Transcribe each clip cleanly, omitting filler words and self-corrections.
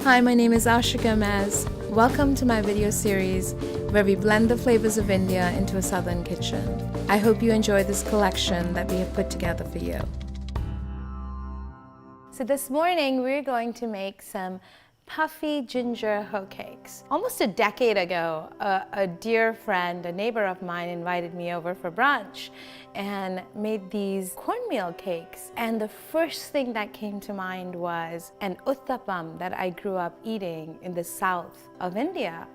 Hi, my name is Asha Gomez. Welcome to my video series where we blend the flavors of India into a southern kitchen. I hope you enjoy this collection that we have put together for you. So this morning we're going to make some puffy ginger hoecakes. Almost a decade ago, a dear friend, a neighbor of mine, invited me over for brunch and made these cornmeal cakes. And the first thing that came to mind was an uttapam that I grew up eating in the south of India.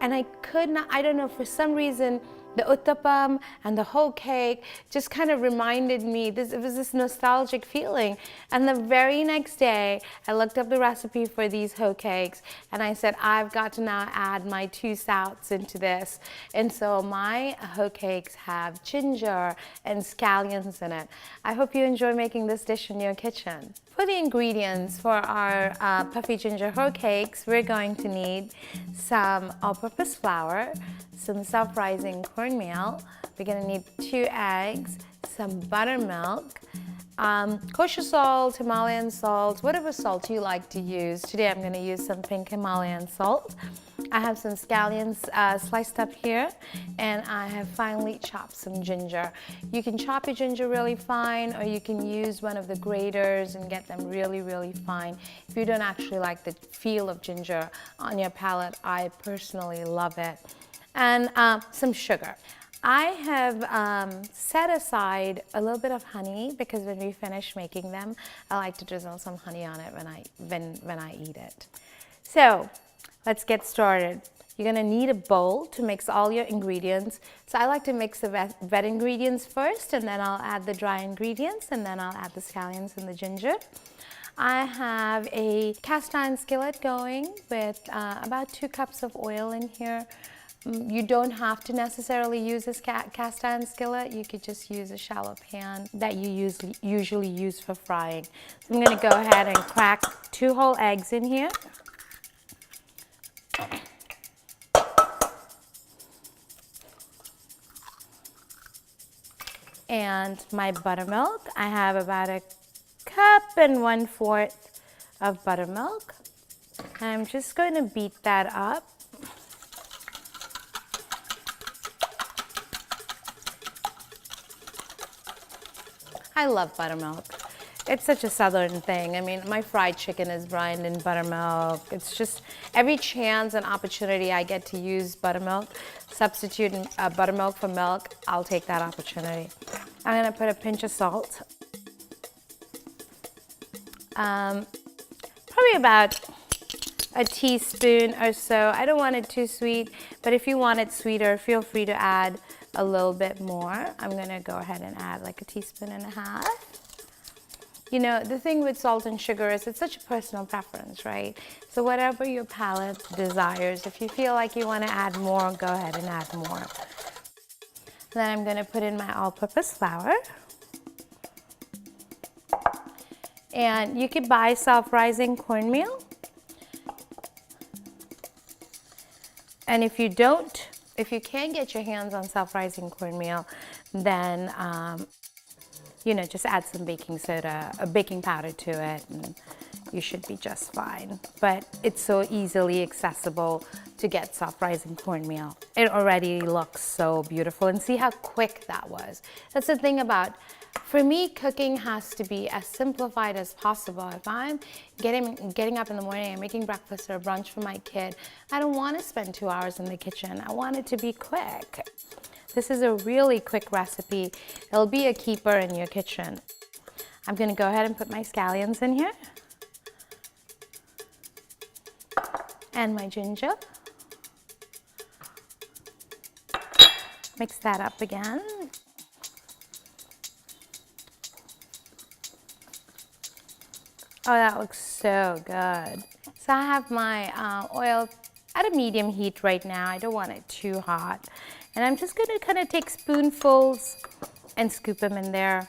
And I could not, I don't know, for some reason, the uttapam and the whole cake just kind of reminded me, it was this nostalgic feeling. And the very next day, I looked up the recipe for these hoecakes and I said, I've got to now add my 2 souths into this. And so my hoecakes have ginger and scallions in it. I hope you enjoy making this dish in your kitchen. For the ingredients for our puffy ginger hoecakes, we're going to need some all-purpose flour, some self-rising cornmeal. We're going to need 2 eggs, some buttermilk, kosher salt, Himalayan salt, whatever salt you like to use. Today I'm going to use some pink Himalayan salt. I have some scallions sliced up here, and I have finely chopped some ginger. You can chop your ginger really fine, or you can use one of the graters and get them really, really fine. If you don't actually like the feel of ginger on your palate, I personally love it. And some sugar. I have set aside a little bit of honey because when we finish making them, I like to drizzle some honey on it when I eat it. So let's get started. You're going to need a bowl to mix all your ingredients. So I like to mix the wet ingredients first, and then I'll add the dry ingredients, and then I'll add the scallions and the ginger. I have a cast iron skillet going with about 2 cups of oil in here. You don't have to necessarily use this cast iron skillet. You could just use a shallow pan that you usually use for frying. So I'm going to go ahead and crack 2 whole eggs in here. And my buttermilk. I have about 1 cup and 1/4 of buttermilk. I'm just going to beat that up. I love buttermilk. It's such a southern thing. I mean, my fried chicken is brined in buttermilk. It's just every chance and opportunity I get to use buttermilk, substitute buttermilk for milk, I'll take that opportunity. I'm going to put a pinch of salt. Probably about a teaspoon or so. I don't want it too sweet, but if you want it sweeter, feel free to add a little bit more. I'm going to go ahead and add like 1.5 teaspoons. You know, the thing with salt and sugar is it's such a personal preference, right? So whatever your palate desires, if you feel like you want to add more, go ahead and add more. Then I'm going to put in my all-purpose flour. And you could buy self-rising cornmeal. And if you can't get your hands on self-rising cornmeal, then you know, just add some baking soda, a baking powder to it, and you should be just fine. But it's so easily accessible to get self-rising cornmeal. It already looks so beautiful, and see how quick that was. That's the thing about, for me, cooking has to be as simplified as possible. If I'm getting up in the morning and making breakfast or brunch for my kid, I don't want to spend 2 hours in the kitchen. I want it to be quick. This is a really quick recipe. It'll be a keeper in your kitchen. I'm going to go ahead and put my scallions in here. And my ginger. Mix that up again. Oh, that looks so good. So I have my oil at a medium heat right now. I don't want it too hot. And I'm just going to kind of take spoonfuls and scoop them in there.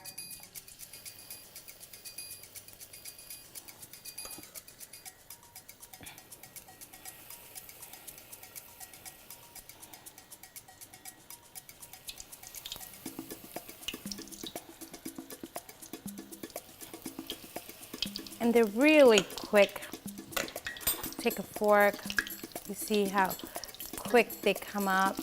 And they're really quick take a fork. You see how quick they come up.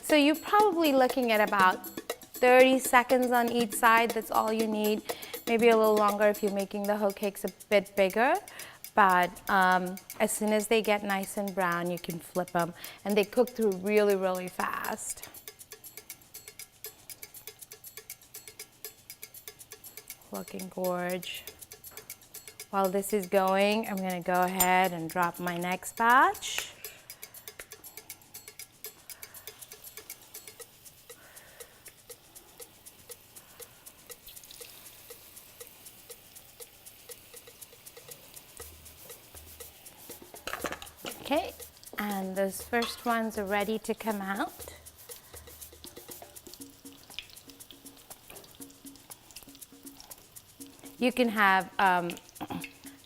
So you're probably looking at about 30 seconds on each side. That's all you need. Maybe a little longer if you're making the hoe cakes a bit bigger. But as soon as they get nice and brown, you can flip them. And they cook through really, really fast. Looking gorge. While this is going, I'm going to go ahead and drop my next batch. Okay, and those first ones are ready to come out. You can have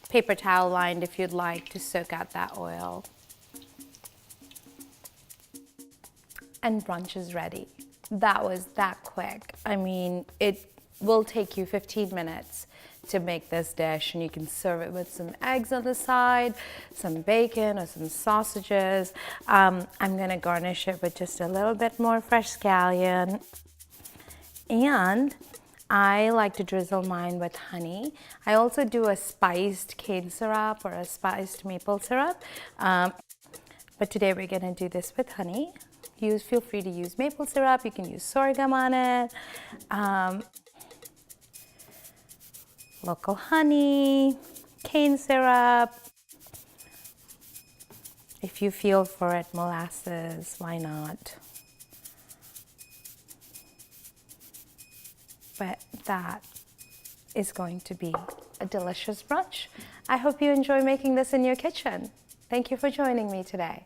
paper towel lined if you'd like to soak out that oil. And brunch is ready. That was that quick. I mean, it will take you 15 minutes to make this dish, and you can serve it with some eggs on the side, some bacon or some sausages. I'm gonna garnish it with just a little bit more fresh scallion. And I like to drizzle mine with honey. I also do a spiced cane syrup or a spiced maple syrup. But today we're gonna do this with honey. Feel free to use maple syrup. You can use sorghum on it. Local honey, cane syrup. If you feel for it, molasses, why not? But that is going to be a delicious brunch. I hope you enjoy making this in your kitchen. Thank you for joining me today.